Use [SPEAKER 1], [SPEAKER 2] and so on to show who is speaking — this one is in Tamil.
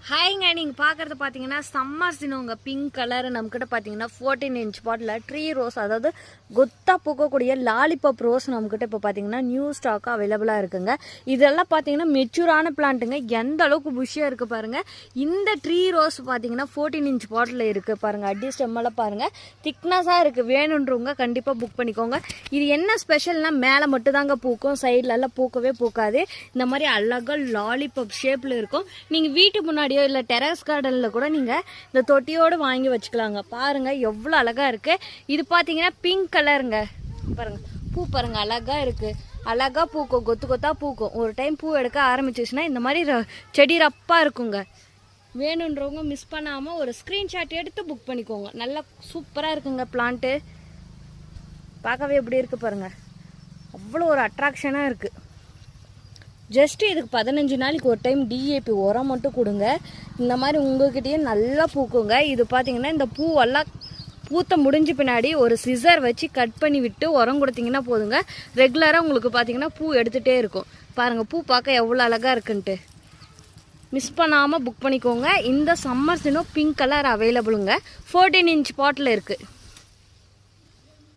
[SPEAKER 1] ஹாய்ங்க, நீங்கள் பார்க்குறது பார்த்தீங்கன்னா சம்மர் சினோங்க பிங்க் கலர். நம்மக்கிட்ட பார்த்தீங்கன்னா 14 இன்ச் பாட்டில் ட்ரீ ரோஸ், அதாவது கொத்தாக பூக்கக்கூடிய லாலிபாப் ரோஸ் நம்மக்கிட்ட இப்போ பார்த்தீங்கன்னா நியூ ஸ்டாக்கு அவைலபிளாக இருக்குங்க. இதெல்லாம் பார்த்தீங்கன்னா மெச்சூரான பிளான்ட்டுங்க. எந்த அளவுக்கு புஷ்ஷாக இருக்குது பாருங்கள். இந்த ட்ரீ ரோஸ் பார்த்தீங்கன்னா 14 இன்ச் பாட்டில் இருக்குது பாருங்கள். அடி ஸ்டெம்மெல்லாம் பாருங்கள், திக்னஸாக இருக்குது. வேணுன்றவங்க கண்டிப்பாக புக் பண்ணிக்கோங்க. இது என்ன ஸ்பெஷல்னால் மேலே மட்டும் தாங்க பூக்கும், சைட்லலாம் பூக்கவே பூக்காது. இந்த மாதிரி அழகாக லாலிபாப் ஷேப்பில் இருக்கும். நீங்கள் வீட்டு முன்னாடி இல்லை டெரஸ் கார்டனில் கூட நீங்கள் இந்த தொட்டியோடு வாங்கி வச்சுக்கலாங்க. பாருங்கள் எவ்வளோ அழகாக இருக்குது. இது பார்த்தீங்கன்னா பிங்க் கலருங்க. பாருங்கள் பூ பாருங்கள், அழகாக இருக்குது. அழகாக பூக்கும், கொத்து கொத்தாக பூக்கும். ஒரு டைம் பூ எடுக்க ஆரம்பிச்சிச்சுன்னா இந்த மாதிரி செடி ரப்பாக இருக்குங்க. வேணுன்றவங்க மிஸ் பண்ணாமல் ஒரு ஸ்க்ரீன்ஷாட் எடுத்து புக் பண்ணிக்கோங்க. நல்லா சூப்பராக இருக்குங்க பிளான்ட்டு. பார்க்கவே எப்படி இருக்குது பாருங்கள், அவ்வளோ ஒரு அட்ராக்ஷனாக இருக்குது. ஜஸ்ட்டு இதுக்கு 15 நாளைக்கு ஒரு டைம் டிஏபி உரம் மட்டும் கொடுங்க. இந்த மாதிரி உங்கள்கிட்டயே நல்லா பூக்குங்க. இது பார்த்தீங்கன்னா இந்த பூவெல்லாம் பூத்த முடிஞ்ச பின்னாடி ஒரு சிசர் வச்சு கட் பண்ணி விட்டு உரம் கொடுத்தீங்கன்னா போதுங்க. ரெகுலராக உங்களுக்கு பார்த்தீங்கன்னா பூ எடுத்துகிட்டே இருக்கும். பாருங்கள் பூ பார்க்க எவ்வளோ அழகாக இருக்குன்ட்டு. மிஸ் பண்ணாமல் புக் பண்ணிக்கோங்க. இந்த சம்மர் சினோ பிங்க் கலர் அவைலபிளுங்க. 14 இன்ச் பாட்டில் இருக்குது.